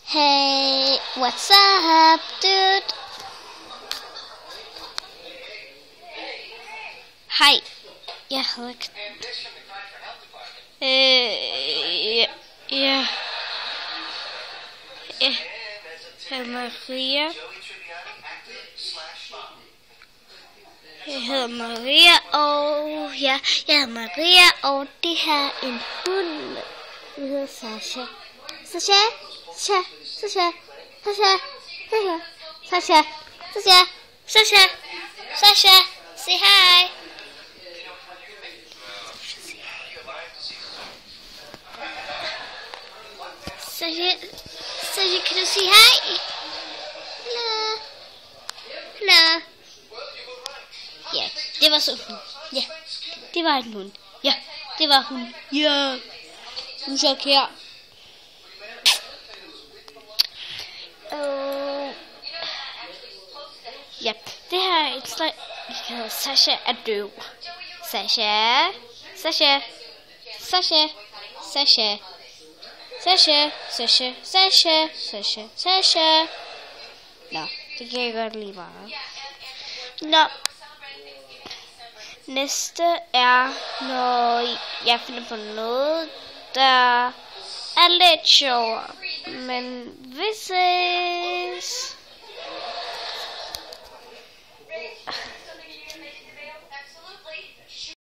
Hey, what's up, dude? Hej, jeg hedder... Jeg hedder Maria. Jeg hedder Maria, og det her er en hund. Den hedder Sasha. Sasha, say hi. Sasha, kan du sige hej? Hello. Ja, det var så hun. Ja, det var en hund. Ja, det var hun. Ja, hun så her. Ja, det her er et slag. Jeg hedder Sasha er døv. Sasha. Nå, det kan jeg godt lide meget. Nå. Næste er, når jeg finder på noget, der er lidt sjovere. Men vi ses.